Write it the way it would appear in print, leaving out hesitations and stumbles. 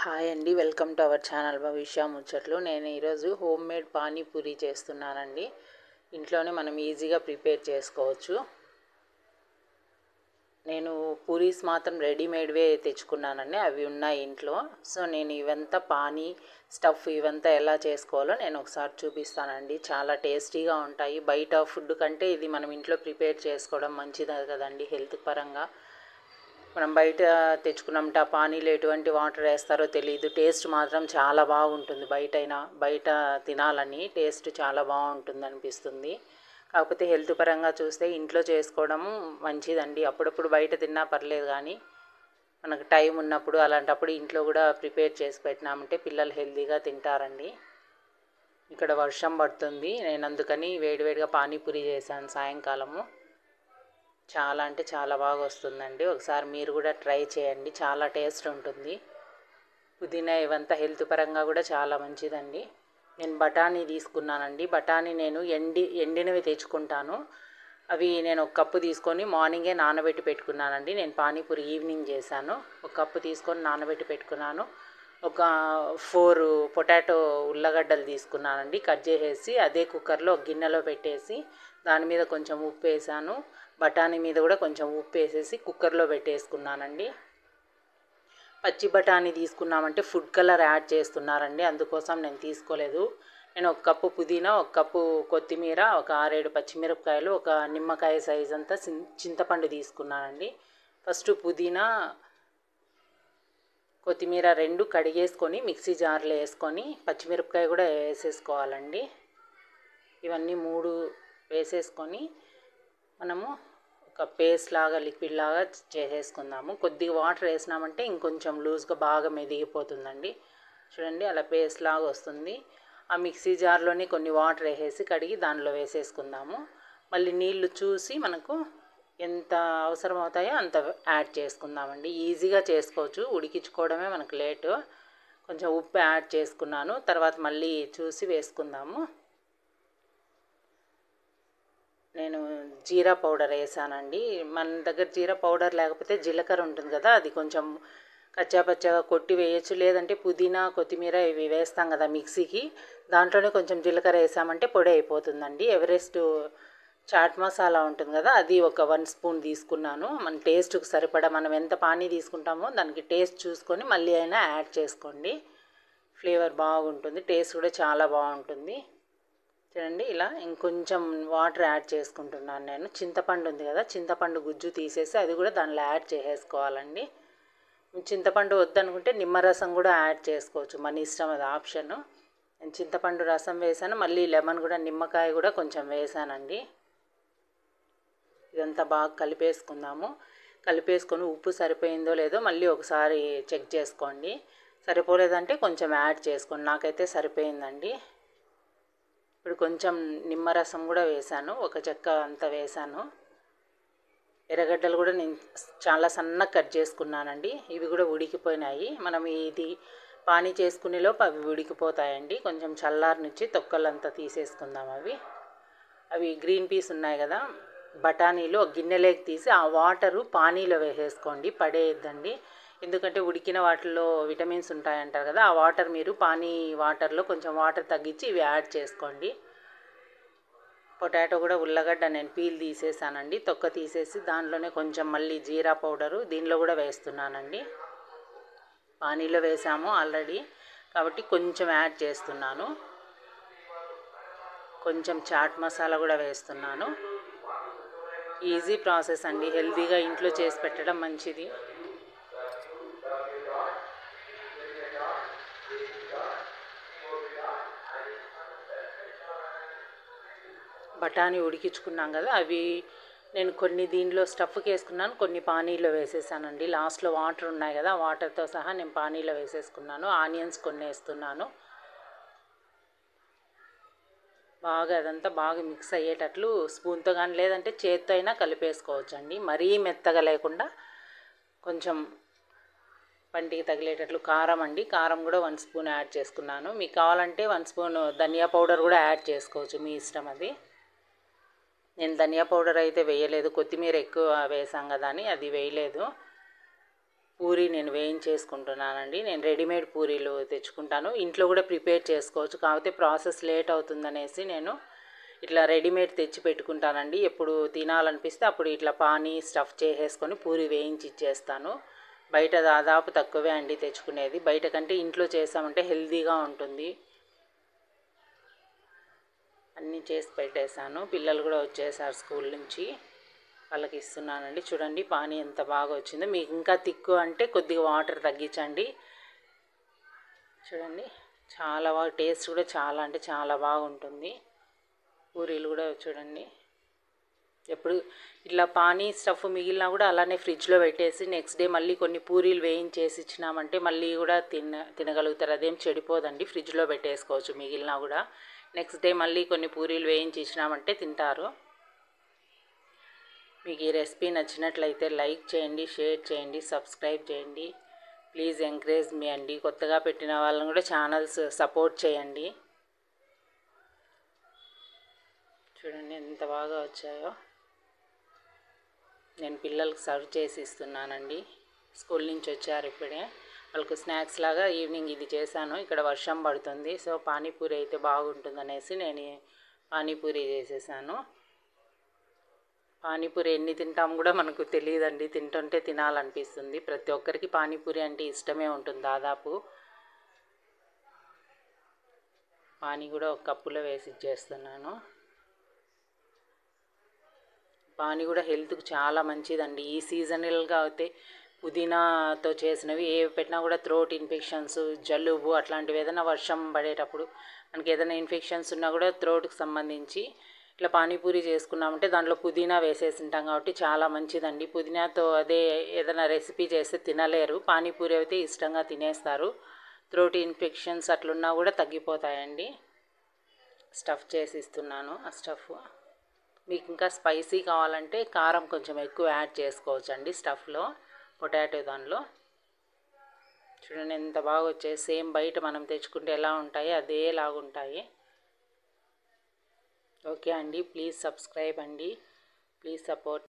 Hi అండి, welcome to our channel భవిష్య ముచ్చట్లు. నేను ఈరోజు హోమ్ మేడ్ పానీపూరి చేస్తున్నానండి. ఇంట్లోనే మనం ఈజీగా ప్రిపేర్ చేసుకోవచ్చు. నేను పూరీస్ మాత్రం రెడీమేడ్వే తెచ్చుకున్నానండి, అవి ఉన్నాయి ఇంట్లో. సో నేను ఇవంతా స్టఫ్ ఇవంతా ఎలా చేసుకోవాలో నేను ఒకసారి చూపిస్తానండి. చాలా టేస్టీగా ఉంటాయి. బయట ఫుడ్ కంటే ఇది మనం ఇంట్లో ప్రిపేర్ చేసుకోవడం మంచిది కదండి హెల్త్ పరంగా. మనం బయట తెచ్చుకున్నామంటే ఆ పానీలో ఎటువంటి వాటర్ వేస్తారో తెలియదు. టేస్ట్ మాత్రం చాలా బాగుంటుంది. బయట తినాలని టేస్ట్ చాలా బాగుంటుంది అనిపిస్తుంది. కాకపోతే హెల్త్ పరంగా చూస్తే ఇంట్లో చేసుకోవడం మంచిదండి. అప్పుడప్పుడు బయట తిన్నా పర్లేదు, కానీ మనకు టైం ఉన్నప్పుడు అలాంటప్పుడు ఇంట్లో కూడా ప్రిపేర్ చేసి పెట్టినామంటే పిల్లలు హెల్తీగా తింటారండి. ఇక్కడ వర్షం పడుతుంది, నేను అందుకని వేడివేడిగా పానీపూరి చేశాను సాయంకాలము. చాలా అంటే చాలా బాగా వస్తుందండి. ఒకసారి మీరు కూడా ట్రై చేయండి, చాలా టేస్ట్ ఉంటుంది. పుదీనా ఇవంతా హెల్త్ పరంగా కూడా చాలా మంచిదండి. నేను బఠానీ తీసుకున్నానండి. బఠానీ నేను ఎండినవి తెచ్చుకుంటాను. అవి నేను ఒక కప్పు తీసుకొని మార్నింగే నానబెట్టి పెట్టుకున్నానండి. నేను పానీపూరి ఈవినింగ్ చేశాను. ఒక కప్పు తీసుకొని నానబెట్టి పెట్టుకున్నాను. ఒక 4 పొటాటో ఉల్లగడ్డలు తీసుకున్నానండి, కట్ చేసేసి అదే కుక్కర్లో ఒక గిన్నెలో పెట్టేసి దాని మీద కొంచెం ఉప్పు వేసాను. బఠానీ మీద కూడా కొంచెం ఉప్పు వేసేసి కుక్కర్లో పెట్టేసుకున్నానండి. పచ్చి బఠానీ తీసుకున్నామంటే ఫుడ్ కలర్ యాడ్ చేస్తున్నారండి, అందుకోసం నేను తీసుకోలేదు. నేను ఒక కప్పు పుదీనా, ఒక కప్పు కొత్తిమీర, ఒక 6-7 పచ్చిమిరపకాయలు, ఒక నిమ్మకాయ సైజ్ అంతా చింతపండు తీసుకున్నానండి. ఫస్ట్ పుదీనా, కొత్తిమీర 2 కడిగేసుకొని మిక్సీ జార్లో వేసుకొని పచ్చిమిరపకాయ కూడా వేసేసుకోవాలండి. ఇవన్నీ 3 వేసేసుకొని మనము ఒక పేస్ట్ లాగా లిక్విడ్ లాగా చేసేసుకుందాము. కొద్దిగా వాటర్ వేసినామంటే ఇంకొంచెం లూజ్గా బాగా మెదిగిపోతుందండి. చూడండి, అలా పేస్ట్ లాగా వస్తుంది. ఆ మిక్సీ జార్లోనే కొన్ని వాటర్ వేసేసి కడిగి దానిలో వేసేసుకుందాము. మళ్ళీ నీళ్లు చూసి మనకు ఎంత అవసరం అవుతాయో అంత యాడ్ చేసుకుందామండి. ఈజీగా చేసుకోవచ్చు, ఉడికించుకోవడమే మనకు లేటు. కొంచెం ఉప్పు యాడ్ చేసుకున్నాను, తర్వాత మళ్ళీ చూసి వేసుకుందాము. నేను జీరా పౌడర్ వేసానండి. మన దగ్గర జీరా పౌడర్ లేకపోతే జీలకర్ర ఉంటుంది కదా, అది కొంచెం కచ్చాపచ్చాగా కొట్టి వేయచ్చు. లేదంటే పుదీనా, కొత్తిమీర ఇవి వేస్తాం కదా మిక్సీకి, దాంట్లోనే కొంచెం జీలకర్ర వేసామంటే పొడి అయిపోతుందండి. ఎవరెస్ట్ చాట్ మసాలా ఉంటుంది కదా, అది ఒక 1 స్పూన్ తీసుకున్నాను. మన టేస్ట్కి సరిపడా మనం ఎంత పానీ తీసుకుంటామో దానికి టేస్ట్ చూసుకొని మళ్ళీ అయినా యాడ్ చేసుకోండి. ఫ్లేవర్ బాగుంటుంది, టేస్ట్ కూడా చాలా బాగుంటుంది. చూడండి, ఇలా ఇంకొంచెం వాటర్ యాడ్ చేసుకుంటున్నాను నేను. చింతపండు ఉంది కదా, చింతపండు గుజ్జు తీసేసి అది కూడా దానిలో యాడ్ చేసేసుకోవాలండి. చింతపండు వద్దనుకుంటే నిమ్మరసం కూడా యాడ్ చేసుకోవచ్చు, మన ఇష్టం, అది ఆప్షన్. నేను చింతపండు రసం వేసాను, మళ్ళీ లెమన్ కూడా, నిమ్మకాయ కూడా కొంచెం వేసానండి. ఇదంతా బాగా కలిపేసుకుందాము. కలిపేసుకొని ఉప్పు సరిపోయిందో లేదో మళ్ళీ ఒకసారి చెక్ చేసుకోండి. సరిపోలేదంటే కొంచెం యాడ్ చేసుకోండి. నాకైతే సరిపోయిందండి. ఇప్పుడు కొంచెం నిమ్మరసం కూడా వేసాను, ఒక చెక్క అంతా వేసాను. ఎర్రగడ్డలు కూడా నేను చాలా సన్నగా కట్ చేసుకున్నానండి. ఇవి కూడా ఉడికిపోయినాయి. మనం ఇది పానీ చేసుకునేలోపు అవి ఉడికిపోతాయండి. కొంచెం చల్లారనిచ్చి తొక్కలంతా తీసేసుకుందాం. అవి గ్రీన్ పీస్ ఉన్నాయి కదా, బఠానీలు ఒక గిన్నెలోకి తీసి ఆ వాటరు పానీలో వేసేసుకోండి, పడేయద్దండి. ఎందుకంటే ఉడికిన వాటిల్లో విటమిన్స్ ఉంటాయంటారు కదా, ఆ వాటర్ మీరు పానీ వాటర్లో కొంచెం వాటర్ తగ్గించి ఇవి యాడ్ చేసుకోండి. పొటాటో కూడా, ఉల్లగడ్డ నేను పీల్ తీసేసానండి, తొక్క తీసేసి దానిలోనే కొంచెం మళ్ళీ జీరా పౌడరు దీనిలో కూడా వేస్తున్నానండి. పానీలో వేసాము ఆల్రెడీ కాబట్టి కొంచెం యాడ్ చేస్తున్నాను. కొంచెం చాట్ మసాలా కూడా వేస్తున్నాను. ఈజీ ప్రాసెస్ అండి, హెల్తీగా ఇంట్లో చేసి పెట్టడం మంచిది. బఠానీ ఉడికించుకున్నాం కదా, అవి నేను కొన్ని దీనిలో స్టఫ్కి వేసుకున్నాను, కొన్ని పానీలో వేసేసానండి. లాస్ట్లో వాటర్ ఉన్నాయి కదా, వాటర్తో సహా నేను పానీలో వేసేసుకున్నాను. ఆనియన్స్ కొన్ని వేస్తున్నాను. బాగా అదంతా బాగా మిక్స్ అయ్యేటట్లు స్పూన్తో కానీ లేదంటే చేత్తో అయినా కలిపేసుకోవచ్చండి. మరీ మెత్తగా లేకుండా కొంచెం పంటికి తగిలేటట్లు. కారం అండి, కారం కూడా 1 స్పూన్ యాడ్ చేసుకున్నాను. మీకు కావాలంటే 1 స్పూన్ ధనియా పౌడర్ కూడా యాడ్ చేసుకోవచ్చు, మీ ఇష్టం అది. నేను ధనియా పౌడర్ అయితే వేయలేదు, కొత్తిమీర ఎక్కువ వేసాం కదా అని అది వేయలేదు. పూరి నేను వేయించేసుకుంటున్నానండి. నేను రెడీమేడ్ పూరీలు తెచ్చుకుంటాను, ఇంట్లో కూడా ప్రిపేర్ చేసుకోవచ్చు, కాకపోతే ప్రాసెస్ లేట్ అవుతుందనేసి నేను ఇట్లా రెడీమేడ్ తెచ్చి పెట్టుకుంటానండి. ఎప్పుడు తినాలనిపిస్తే అప్పుడు ఇట్లా పానీ స్టఫ్ చేసేసుకొని పూరి వేయించి ఇచ్చేస్తాను. బయట దాదాపు తక్కువే అండి తెచ్చుకునేది, బయట కంటే ఇంట్లో చేసామంటే హెల్తీగా ఉంటుంది. అన్నీ చేసి పెట్టేశాను, పిల్లలు కూడా వచ్చేసారు స్కూల్ నుంచి, వాళ్ళకి ఇస్తున్నానండి. చూడండి పానీ ఎంత బాగా వచ్చిందో. మీకు ఇంకా తిక్కు అంటే కొద్దిగా వాటర్ తగ్గించండి. చూడండి చాలా బాగా, టేస్ట్ కూడా చాలా అంటే చాలా బాగుంటుంది. పూరీలు కూడా చూడండి, ఎప్పుడు ఇట్లా పానీ స్టఫ్ మిగిలినా కూడా అలానే ఫ్రిడ్జ్లో పెట్టేసి నెక్స్ట్ డే మళ్ళీ కొన్ని పూరీలు వేయించేసి ఇచ్చినామంటే మళ్ళీ కూడా తినగలుగుతారు. అదేం చెడిపోదండి, ఫ్రిడ్జ్లో పెట్టేసుకోవచ్చు మిగిలినా కూడా. నెక్స్ట్ డే మళ్ళీ కొన్ని పూరీలు వేయించి ఇచ్చినామంటే తింటారు. మీకు ఈ రెసిపీ నచ్చినట్లయితే లైక్ చేయండి, షేర్ చేయండి, సబ్స్క్రైబ్ చేయండి. ప్లీజ్ ఎంకరేజ్ మీ అండి. కొత్తగా పెట్టిన వాళ్ళని కూడా ఛానల్స్ సపోర్ట్ చేయండి. చూడండి ఎంత బాగా వచ్చాయో. నేను పిల్లలకు సర్వ్ చేసి ఇస్తున్నానండి, స్కూల్ నుంచి వచ్చారు ఇప్పుడే. వాళ్ళకు స్నాక్స్ లాగా ఈవినింగ్ ఇది చేశాను. ఇక్కడ వర్షం పడుతుంది, సో పానీపూరి అయితే బాగుంటుందనేసి నేను పానీపూరి చేసేసాను. పానీపూరి ఎన్ని తింటాం కూడా మనకు తెలియదండి, తింటుంటే తినాలనిపిస్తుంది. ప్రతి ఒక్కరికి పానీపూరి అంటే ఇష్టమే ఉంటుంది దాదాపు. పానీ కూడా ఒక కప్పులో వేసి ఇచ్చేస్తున్నాను. పానీ కూడా హెల్త్కి చాలా మంచిదండి. ఈ సీజనల్గా అయితే పుదీనాతో చేసినవి ఏ పెట్టినా కూడా థ్రోట్ ఇన్ఫెక్షన్స్, జలుబు అట్లాంటివి ఏదైనా వర్షం పడేటప్పుడు మనకి ఏదైనా ఇన్ఫెక్షన్స్ ఉన్నా కూడా థ్రోట్కి సంబంధించి ఇట్లా పానీపూరి చేసుకున్నామంటే దాంట్లో పుదీనా వేసేసి ఉంటాం కాబట్టి చాలా మంచిదండి. పుదీనాతో అదే ఏదైనా రెసిపీ చేస్తే తినలేరు, పానీపూరి అయితే ఇష్టంగా తినేస్తారు. థ్రోట్ ఇన్ఫెక్షన్స్ అట్లున్నా కూడా తగ్గిపోతాయండి. స్టఫ్ చేసి ఇస్తున్నాను. ఆ స్టఫ్ మీకు ఇంకా స్పైసీ కావాలంటే కారం కొంచెం ఎక్కువ యాడ్ చేసుకోవచ్చండి స్టఫ్లో, పొటాటో దానిలో. చూడండి ఎంత బాగా వచ్చాయి, సేమ్ బయట మనం తెచ్చుకుంటే ఎలా ఉంటాయి అదేలాగుంటాయి. ఓకే అండి, ప్లీజ్ సబ్స్క్రైబ్ అండి, ప్లీజ్ సపోర్ట్.